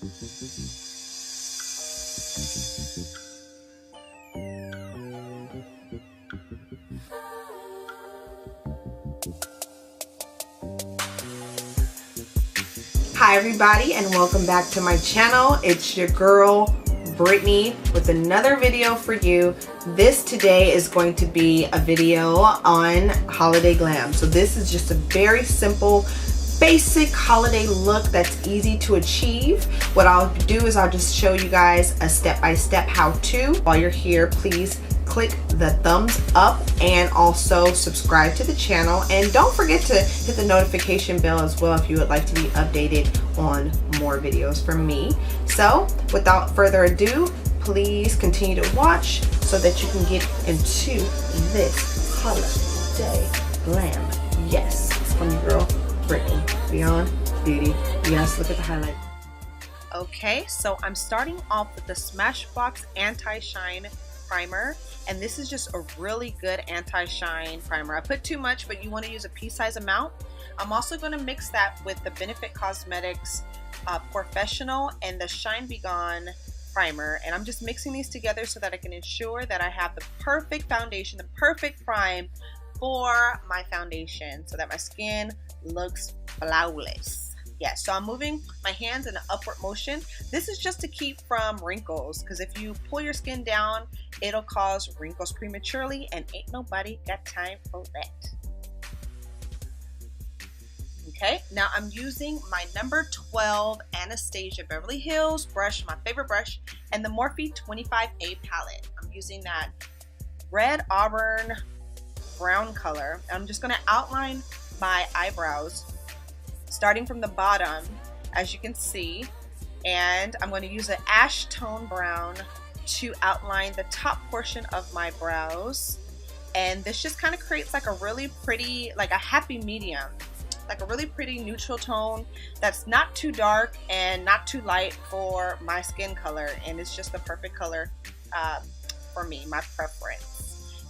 Hi everybody, and welcome back to my channel. It's your girl Brittany with another video for you. This today is going to be a video on holiday glam. So this is just a very simple basic holiday look that's easy to achieve. What I'll do is I'll just show you guys a step-by-step how-to. While you're here, please click the thumbs up and also subscribe to the channel, and don't forget to hit the notification bell as well if you would like to be updated on more videos from me. So without further ado, please continue to watch so that you can get into this holiday glam. Yes, it's from your girl Brittany, Beyond Beauty. Yes, look at the highlight. Okay, so I'm starting off with the Smashbox Anti-Shine Primer, and this is just a really good anti-shine primer. I put too much, but you want to use a pea-size amount. I'm also going to mix that with the Benefit Cosmetics Porefessional and the Shine Be Gone primer, and I'm just mixing these together so that I can ensure that I have the perfect foundation, the perfect prime for my foundation, so that my skin looks flawless. Yeah, so I'm moving my hands in an upward motion. This is just to keep from wrinkles, because if you pull your skin down, it'll cause wrinkles prematurely, and ain't nobody got time for that. Okay, now I'm using my number 12 Anastasia Beverly Hills brush, my favorite brush, and the Morphe 25A palette. I'm using that red auburn brown color. I'm just going to outline my eyebrows starting from the bottom, as you can see, and I'm going to use an ash tone brown to outline the top portion of my brows. And this just kind of creates like a really pretty, like a happy medium, like a really pretty neutral tone that's not too dark and not too light for my skin color, and it's just the perfect color for me, my preference.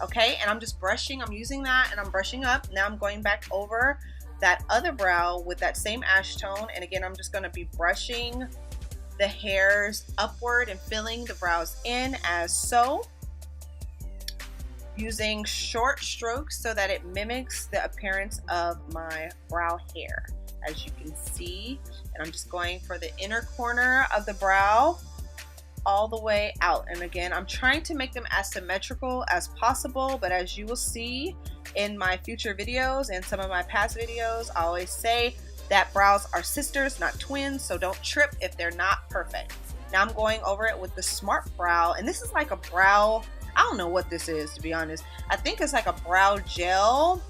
Okay, and I'm just brushing, I'm using that and I'm brushing up. Now I'm going back over that other brow with that same ash tone, and again I'm just going to be brushing the hairs upward and filling the brows in as so, using short strokes so that it mimics the appearance of my brow hair, as you can see. And I'm just going for the inner corner of the brow all the way out, and again I'm trying to make them as symmetrical as possible, but as you will see in my future videos and some of my past videos, I always say that brows are sisters, not twins, so don't trip if they're not perfect. Now I'm going over it with the Smart Brow, and this is like a brow, I don't know what this is, to be honest. I think it's like a brow gel,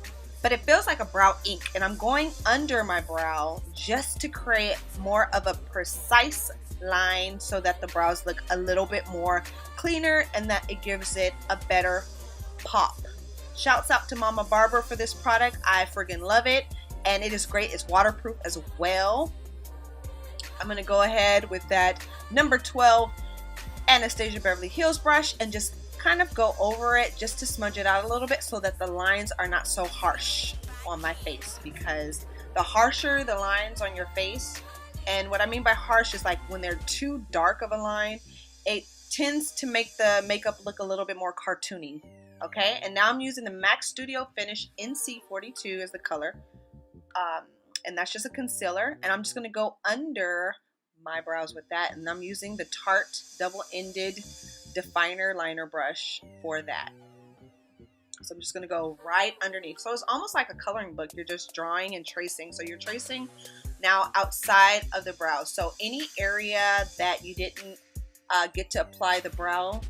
but it feels like a brow ink, and I'm going under my brow just to create more of a precise line so that the brows look a little bit more cleaner and that it gives it a better pop. Shouts out to Mama Barber for this product. I friggin' love it, and it is great. It's waterproof as well. I'm going to go ahead with that number 12 Anastasia Beverly Hills brush and just kind of go over it just to smudge it out a little bit so that the lines are not so harsh on my face, because the harsher the lines on your face, and what I mean by harsh is like when they're too dark of a line, it tends to make the makeup look a little bit more cartoony. Okay, and now I'm using the MAC Studio Finish NC42 as the color, and that's just a concealer, and I'm just going to go under my brows with that, and I'm using the Tarte double-ended definer liner brush for that. So I'm just going to go right underneath. So it's almost like a coloring book. You're just drawing and tracing. So you're tracing now outside of the brows. So any area that you didn't get to apply the brow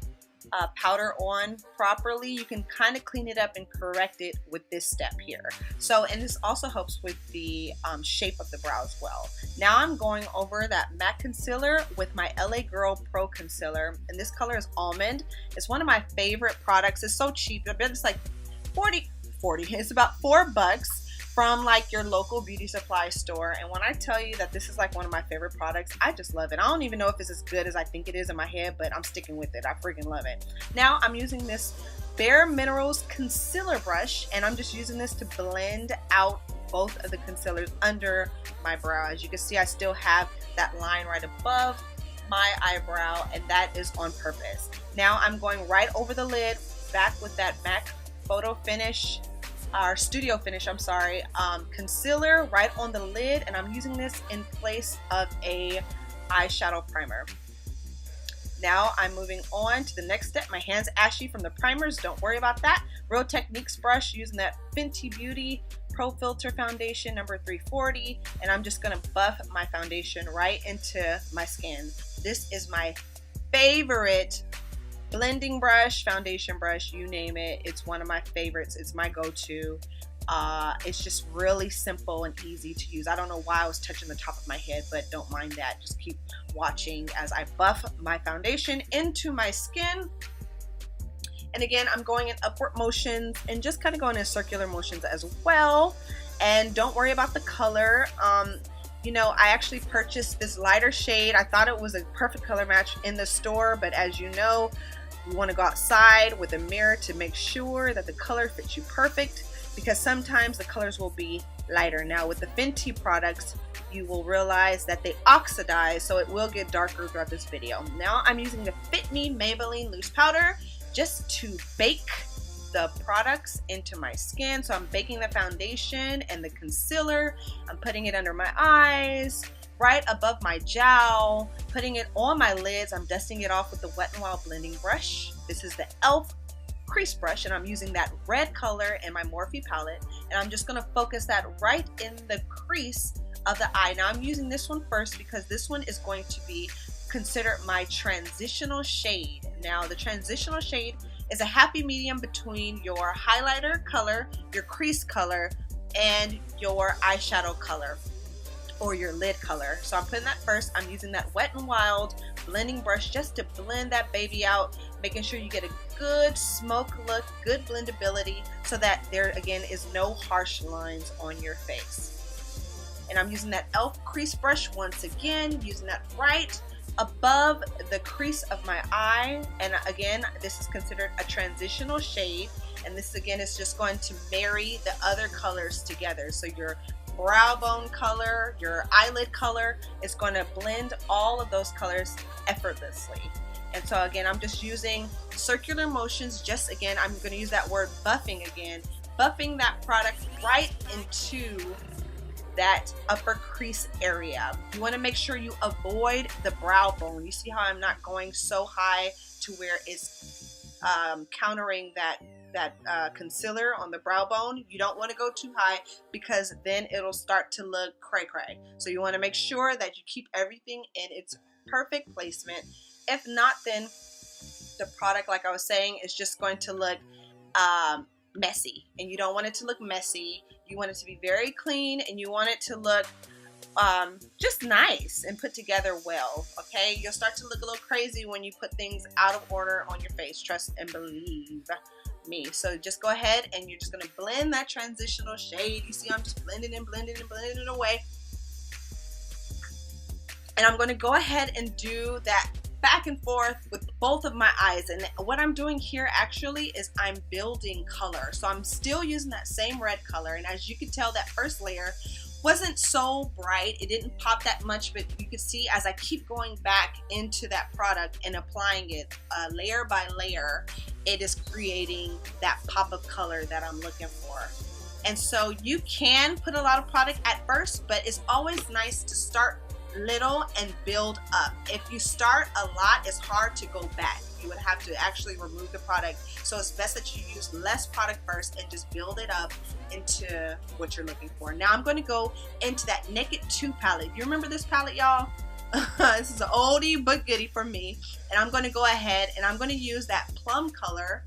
powder on properly, you can kind of clean it up and correct it with this step here. So, and this also helps with the shape of the brow as well. Now I'm going over that MAC concealer with my LA Girl Pro Concealer, and this color is Almond. It's one of my favorite products. It's so cheap. I bet it's like 40. It's about $4 from like your local beauty supply store, and when I tell you that this is like one of my favorite products, I just love it. I don't even know if it's as good as I think it is in my head, but I'm sticking with it. I freaking love it. Now I'm using this Bare Minerals concealer brush, and I'm just using this to blend out both of the concealers under my brow. As you can see, I still have that line right above my eyebrow, and that is on purpose. Now I'm going right over the lid, back with that MAC Photo Finish, or Studio Finish, I'm sorry, concealer right on the lid, and I'm using this in place of a eyeshadow primer. Now I'm moving on to the next step. My hand's ashy from the primers, don't worry about that. Real Techniques brush, using that Fenty Beauty Pro Filt'r foundation number 340, and I'm just gonna buff my foundation right into my skin. This is my favorite blending brush, foundation brush, you name it. It's one of my favorites. It's my go-to. It's just really simple and easy to use. I don't know why I was touching the top of my head, but don't mind that. Just keep watching as I buff my foundation into my skin. And again, I'm going in upward motions and just kind of going in circular motions as well. And don't worry about the color. You know, I actually purchased this lighter shade. I thought it was a perfect color match in the store, but as you know, you want to go outside with a mirror to make sure that the color fits you perfect, because sometimes the colors will be lighter. Now with the Fenty products, you will realize that they oxidize, so it will get darker throughout this video. Now I'm using the Fit Me Maybelline Loose Powder just to bake the products into my skin. So I'm baking the foundation and the concealer. I'm putting it under my eyes, right above my jowl, putting it on my lids. I'm dusting it off with the Wet n Wild blending brush. This is the e.l.f. Crease Brush, and I'm using that red color in my Morphe palette, and I'm just going to focus that right in the crease of the eye. Now I'm using this one first because this one is going to be considered my transitional shade. Now the transitional shade is a happy medium between your highlighter color, your crease color, and your eyeshadow color or your lid color. So I'm putting that first. I'm using that Wet n Wild blending brush just to blend that baby out, making sure you get a good smoke look, good blendability, so that there again is no harsh lines on your face. And I'm using that e.l.f. crease brush once again, using that right above the crease of my eye. And again, this is considered a transitional shade, and this again is just going to marry the other colors together. So your brow bone color, your eyelid color, is going to blend all of those colors effortlessly. And so again, I'm just using circular motions. Just again, I'm going to use that word buffing again, buffing that product right into that upper crease area. You want to make sure you avoid the brow bone. You see how I'm not going so high to where it's countering that concealer on the brow bone. You don't want to go too high, because then it'll start to look cray cray. So you want to make sure that you keep everything in its perfect placement. If not, then the product, like I was saying, is just going to look messy, and you don't want it to look messy. You want it to be very clean, and you want it to look just nice and put together well. Okay, you'll start to look a little crazy when you put things out of order on your face, trust and believe me. So just go ahead and you're just going to blend that transitional shade. You see I'm just blending and blending and blending it away, and I'm going to go ahead and do that back and forth with both of my eyes. And what I'm doing here actually is I'm building color. So I'm still using that same red color, and as you can tell, that first layer wasn't so bright, it didn't pop that much, but you can see as I keep going back into that product and applying it layer by layer, it is creating that pop of color that I'm looking for. And so you can put a lot of product at first, but it's always nice to start little and build up. If you start a lot, it's hard to go back. You would have to actually remove the product. So it's best that you use less product first and just build it up into what you're looking for. Now I'm going to go into that Naked 2 palette. You remember this palette, y'all? This is an oldie but goodie for me. And I'm going to go ahead and I'm going to use that plum color.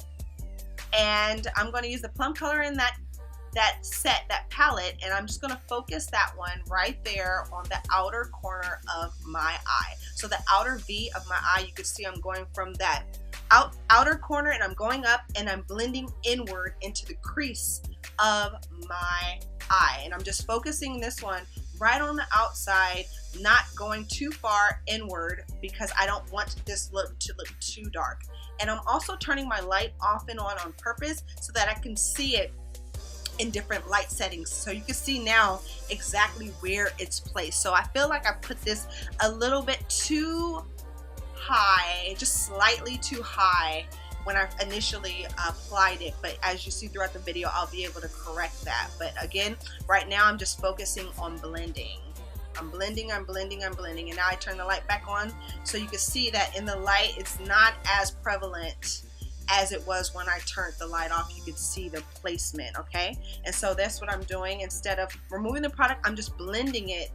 And I'm going to use the plum color in that palette, and I'm just going to focus that one right there on the outer corner of my eye. So the outer V of my eye, you can see I'm going from that outer corner, and I'm going up and I'm blending inward into the crease of my eye. And I'm just focusing this one right on the outside, not going too far inward, because I don't want this look to look too dark. And I'm also turning my light off and on purpose so that I can see it in different light settings, so you can see now exactly where it's placed. So I feel like I put this a little bit too high, just slightly too high when I initially applied it, but as you see throughout the video, I'll be able to correct that. But again, right now I'm just focusing on blending. I'm blending, I'm blending, I'm blending, and now I turn the light back on so you can see that in the light it's not as prevalent as it was when I turned the light off. You can see the placement, okay? And so that's what I'm doing. Instead of removing the product, I'm just blending it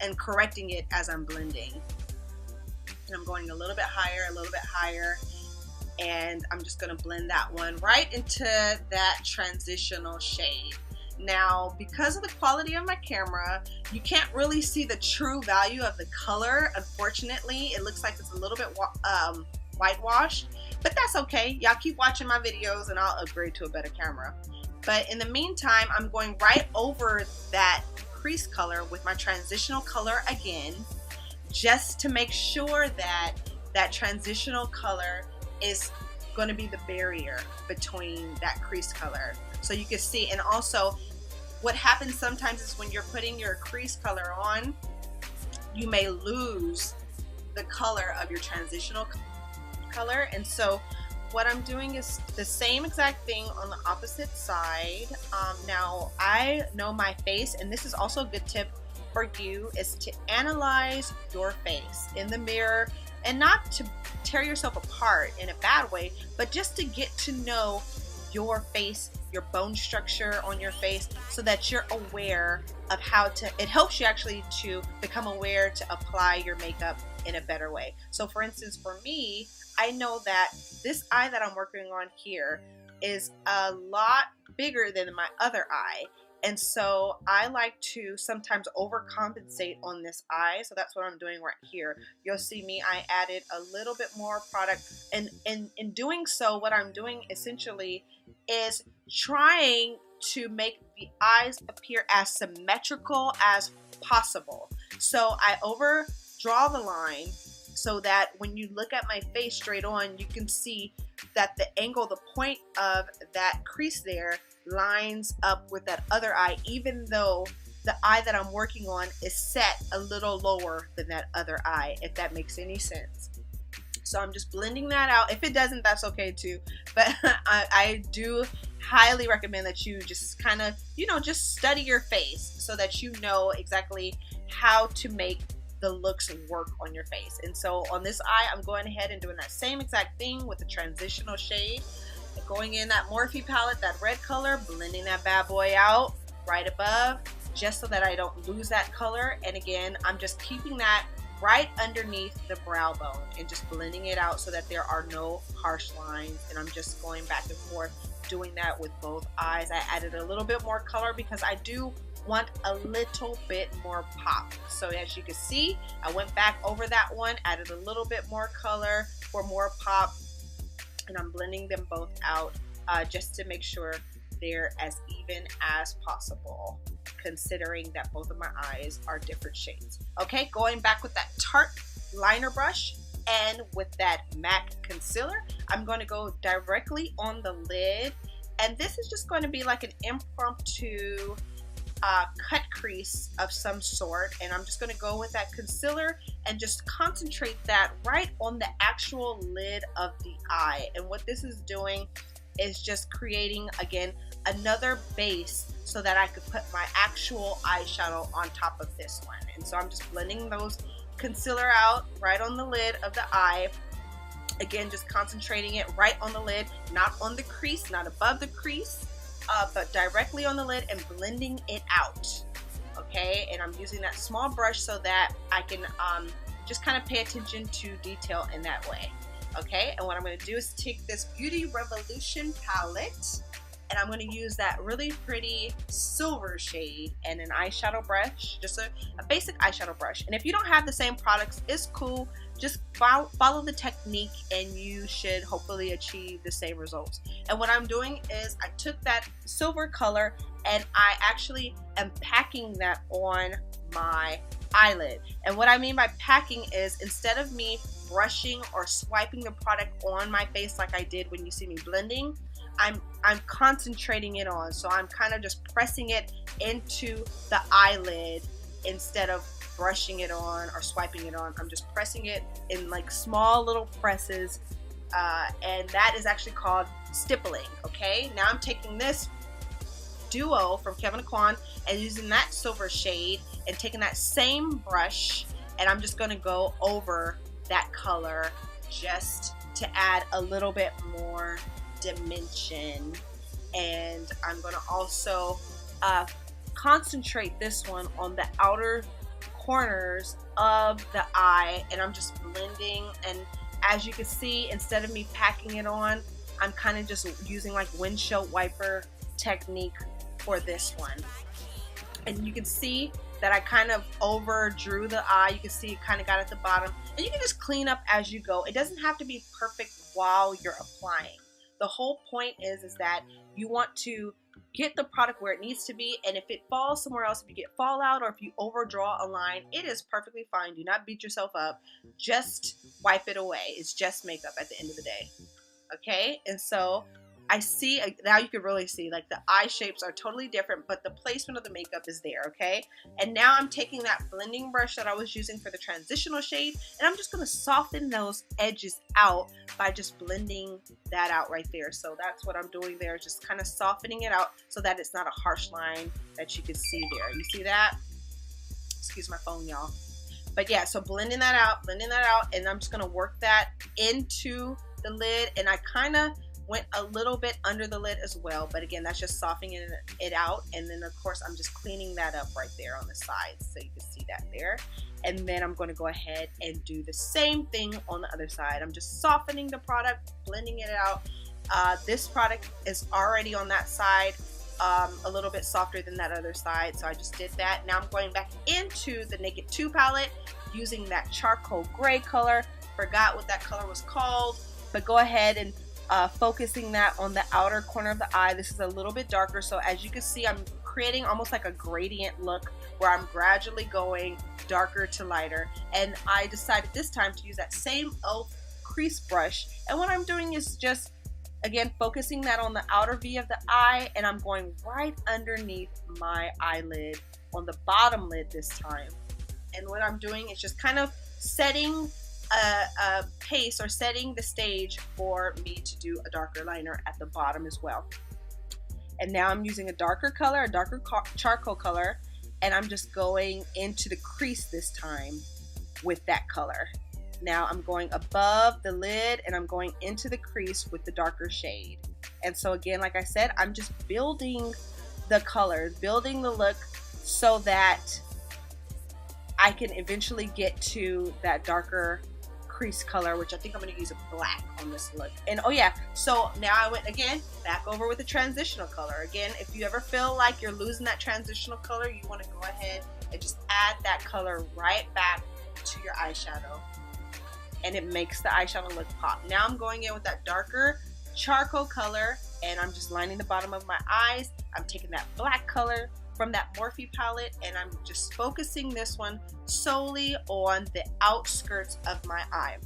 and correcting it as I'm blending. And I'm going a little bit higher, and I'm just going to blend that one right into that transitional shade. Now, because of the quality of my camera, you can't really see the true value of the color. Unfortunately, it looks like it's a little bit whitewashed, but that's okay. Y'all keep watching my videos and I'll upgrade to a better camera. But in the meantime, I'm going right over that crease color with my transitional color again, just to make sure that that transitional color is going to be the barrier between that crease color. So you can see, and also what happens sometimes is when you're putting your crease color on, you may lose the color of your transitional color. And so what I'm doing is the same exact thing on the opposite side. Now I know my face, and this is also a good tip for you, is to analyze your face in the mirror, and not to tear yourself apart in a bad way, but just to get to know your face, your bone structure on your face, so that you're aware of how to, it helps you actually to become aware to apply your makeup in a better way. So for instance, for me, I know that this eye that I'm working on here is a lot bigger than my other eye. And so I like to sometimes overcompensate on this eye. So that's what I'm doing right here. You'll see me, I added a little bit more product. And in doing so, what I'm doing essentially is trying to make the eyes appear as symmetrical as possible. So I overdraw the line so that when you look at my face straight on, you can see that the angle, the point of that crease there lines up with that other eye, even though the eye that I'm working on is set a little lower than that other eye, if that makes any sense. So I'm just blending that out. If it doesn't, that's okay too. But I do highly recommend that you just kind of, you know, just study your face so that you know exactly how to make the looks work on your face. And so on this eye, I'm going ahead and doing that same exact thing with the transitional shade. Going in that Morphe palette, that red color, blending that bad boy out right above, just so that I don't lose that color. And again, I'm just keeping that right underneath the brow bone and just blending it out so that there are no harsh lines. And I'm just going back and forth doing that with both eyes. I added a little bit more color because I do want a little bit more pop. So as you can see, I went back over that one, added a little bit more color for more pop, and I'm blending them both out just to make sure they're as even as possible, considering that both of my eyes are different shades. Okay, going back with that Tarte liner brush and with that MAC concealer, I'm going to go directly on the lid, and this is just going to be like an impromptu cut crease of some sort, and I'm just going to go with that concealer and just concentrate that right on the actual lid of the eye. And what this is doing is just creating, again, another base so that I could put my actual eyeshadow on top of this one. And so I'm just blending those concealer out right on the lid of the eye. Again, just concentrating it right on the lid, not on the crease, not above the crease, but directly on the lid, and blending it out. Okay, and I'm using that small brush so that I can just kind of pay attention to detail in that way. Okay, and what I'm going to do is take this Beauty Revolution palette, and I'm going to use that really pretty silver shade and an eyeshadow brush, just a basic eyeshadow brush. And if you don't have the same products, it's cool. Just follow the technique and you should hopefully achieve the same results. And what I'm doing is I took that silver color and I actually am packing that on my eyelid. And what I mean by packing is, instead of me brushing or swiping the product on my face like I did when you see me blending, I'm concentrating it on. So I'm kind of just pressing it into the eyelid instead of brushing it on or swiping it on. I'm just pressing it in like small little presses, and that is actually called stippling. Okay, now I'm taking this Duo from Kevyn Aucoin and using that silver shade and taking that same brush, and I'm just going to go over that color just to add a little bit more dimension. And I'm going to also concentrate this one on the outer corners of the eye, and I'm just blending. And as you can see, instead of me packing it on, I'm kind of just using like windshield wiper technique for this one. And you can see that I kind of overdrew the eye. You can see it kind of got at the bottom, and you can just clean up as you go. It doesn't have to be perfect while you're applying. The whole point is that you want to get the product where it needs to be, and if it falls somewhere else, if you get fallout or if you overdraw a line, it is perfectly fine. Do not beat yourself up. Just wipe it away. It's just makeup at the end of the day. Okay, and so I see, now you can really see like the eye shapes are totally different, but the placement of the makeup is there. Okay, and now I'm taking that blending brush that I was using for the transitional shade, and I'm just going to soften those edges out by just blending that out right there. So that's what I'm doing there, just kind of softening it out so that it's not a harsh line that you can see there. You see that? Excuse my phone, y'all. But yeah, so blending that out, and I'm just going to work that into the lid, and I kind of went a little bit under the lid as well, but again, that's just softening it out. And then of course I'm just cleaning that up right there on the sides, so you can see that there. And then I'm going to go ahead and do the same thing on the other side. I'm just softening the product, blending it out. This product is already on that side a little bit softer than that other side, so I just did that. Now I'm going back into the Naked 2 palette using that charcoal gray color. Forgot what that color was called, but go ahead and focusing that on the outer corner of the eye. This is a little bit darker, so as you can see, I'm creating almost like a gradient look where I'm gradually going darker to lighter. And I decided this time to use that same e.l.f. crease brush, and what I'm doing is just again focusing that on the outer V of the eye, and I'm going right underneath my eyelid on the bottom lid this time. And what I'm doing is just kind of setting a pace or setting the stage for me to do a darker liner at the bottom as well. And now I'm using a darker color, a darker charcoal color, and I'm just going into the crease this time with that color. Now I'm going above the lid and I'm going into the crease with the darker shade. And so again, like I said, I'm just building the color, building the look so that I can eventually get to that darker crease color, which I think I'm going to use a black on this look. And oh yeah, so now I went again back over with the transitional color. Again, if you ever feel like you're losing that transitional color, you want to go ahead and just add that color right back to your eyeshadow, and it makes the eyeshadow look pop. Now I'm going in with that darker charcoal color, and I'm just lining the bottom of my eyes. I'm taking that black color from that Morphe palette, and I'm just focusing this one solely on the outskirts of my eye,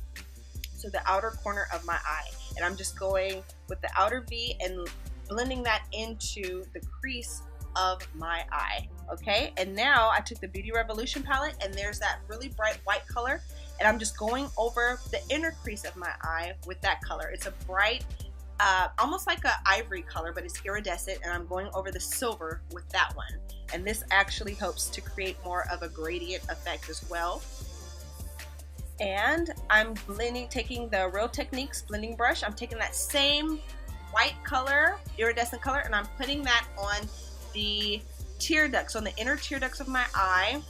so the outer corner of my eye. And I'm just going with the outer V and blending that into the crease of my eye. Okay, and now I took the Beauty Revolution palette, and there's that really bright white color, and I'm just going over the inner crease of my eye with that color. It's a bright almost like an ivory color, but it's iridescent, and I'm going over the silver with that one. And this actually helps to create more of a gradient effect as well. And I'm blending, taking the Real Techniques blending brush. I'm taking that same white color, iridescent color, and I'm putting that on the tear ducts, on the inner tear ducts of my eye,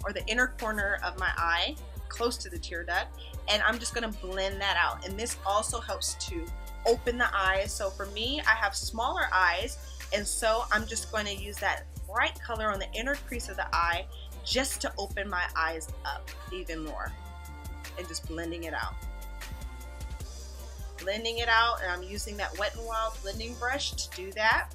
or the inner corner of my eye, close to the tear duct. And I'm just going to blend that out, and this also helps to open the eyes. So for me, I have smaller eyes, and so I'm just going to use that bright color on the inner crease of the eye just to open my eyes up even more, and just blending it out. Blending it out, and I'm using that Wet n Wild blending brush to do that.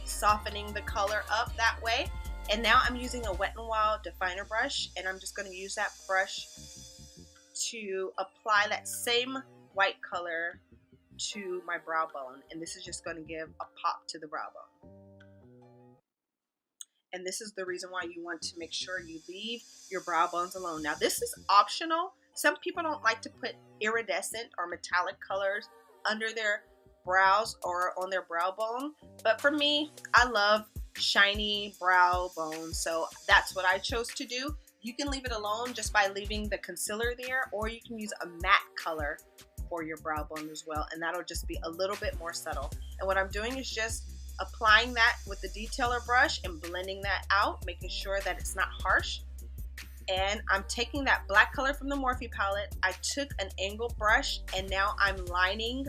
Softening the color up that way. And now I'm using a Wet n Wild definer brush, and I'm just going to use that brush to apply that same white color to my brow bone, and this is just going to give a pop to the brow bone. And this is the reason why you want to make sure you leave your brow bones alone. Now this is optional. Some people don't like to put iridescent or metallic colors under their brows or on their brow bone, but for me, I love shiny brow bone, so that's what I chose to do. You can leave it alone just by leaving the concealer there, or you can use a matte color for your brow bone as well, and that'll just be a little bit more subtle. And what I'm doing is just applying that with the detailer brush and blending that out, making sure that it's not harsh. And I'm taking that black color from the Morphe palette. I took an angled brush and now I'm lining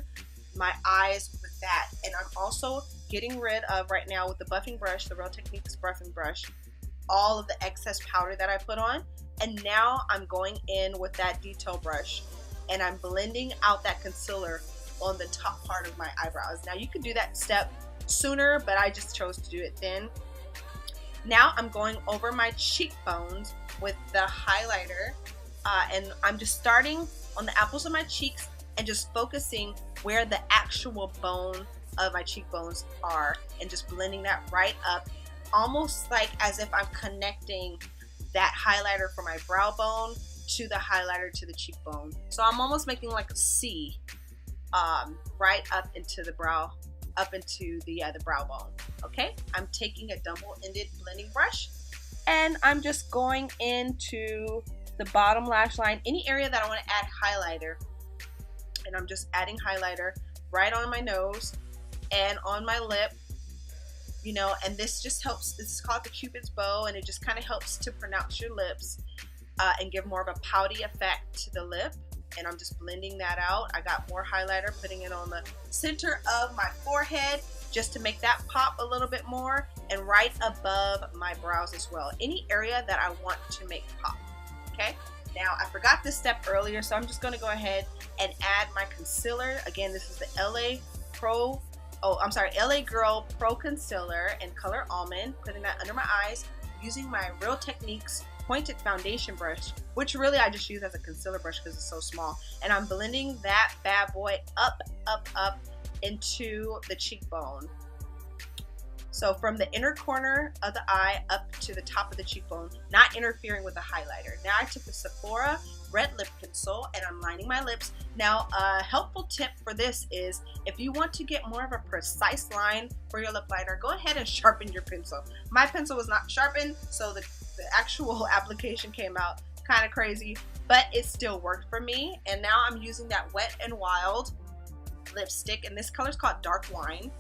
my eyes with that. And I'm also getting rid of, right now with the buffing brush, the Real Techniques buffing brush, all of the excess powder that I put on. And now I'm going in with that detail brush and I'm blending out that concealer on the top part of my eyebrows. Now you could do that step sooner, but I just chose to do it then. Now I'm going over my cheekbones with the highlighter, and I'm just starting on the apples of my cheeks and just focusing where the actual bone of my cheekbones are and just blending that right up, almost like as if I'm connecting that highlighter for my brow bone to the highlighter to the cheekbone. So I'm almost making like a C right up into the brow, up into the brow bone. Okay, I'm taking a double-ended blending brush and I'm just going into the bottom lash line, any area that I want to add highlighter, and I'm just adding highlighter right on my nose and on my lip, you know, and this just helps. This is called the Cupid's bow, and it just kind of helps to pronounce your lips and give more of a pouty effect to the lip. And I'm just blending that out. I got more highlighter, putting it on the center of my forehead just to make that pop a little bit more, and right above my brows as well, any area that I want to make pop. Okay, now I forgot this step earlier, so I'm just going to go ahead and add my concealer. Again, this is the LA Girl Pro Concealer in color Almond, putting that under my eyes using my Real Techniques pointed foundation brush, which really I just use as a concealer brush because it's so small. And I'm blending that bad boy up into the cheekbone. So from the inner corner of the eye up to the top of the cheekbone, not interfering with the highlighter. Now I took the Sephora red lip pencil and I'm lining my lips. Now a helpful tip for this is, if you want to get more of a precise line for your lip liner, go ahead and sharpen your pencil. My pencil was not sharpened, so the actual application came out kind of crazy, but it still worked for me. And now I'm using that Wet n Wild lipstick, and this color is called Dark Wine.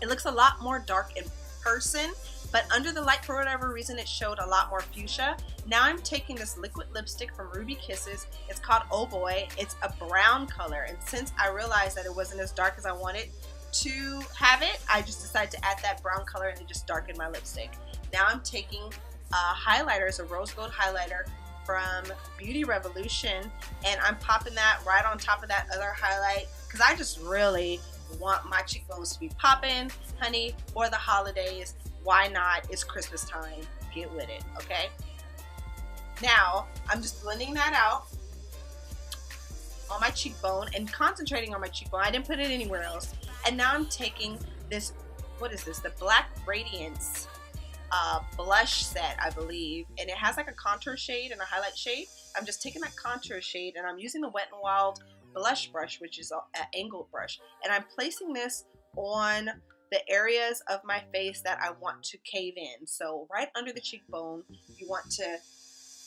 It looks a lot more dark in person, but under the light, for whatever reason, it showed a lot more fuchsia. Now I'm taking this liquid lipstick from Ruby Kisses. It's called Oh Boy. It's a brown color, and since I realized that it wasn't as dark as I wanted to have it, I just decided to add that brown color and it just darkened my lipstick. Now I'm taking highlighter, is a rose gold highlighter from Beauty Revolution, and I'm popping that right on top of that other highlight because I just really want my cheekbones to be popping, honey, for the holidays. Why not? It's Christmas time. Get with it, okay? Now I'm just blending that out on my cheekbone and concentrating on my cheekbone. I didn't put it anywhere else. And now I'm taking this, what is this? The Black Radiance blush set, I believe, and it has like a contour shade and a highlight shade. I'm just taking that contour shade and I'm using the Wet n Wild blush brush, which is an angled brush, and I'm placing this on the areas of my face that I want to cave in. So right under the cheekbone, you want to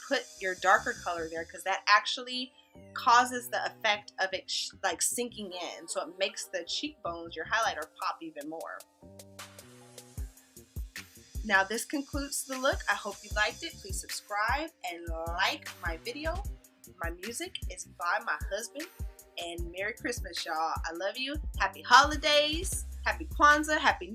put your darker color there because that actually causes the effect of it like sinking in, so it makes the cheekbones, your highlighter, pop even more. Now this concludes the look. I hope you liked it. Please subscribe and like my video. My music is by my husband. And Merry Christmas, y'all. I love you. Happy holidays. Happy Kwanzaa. Happy New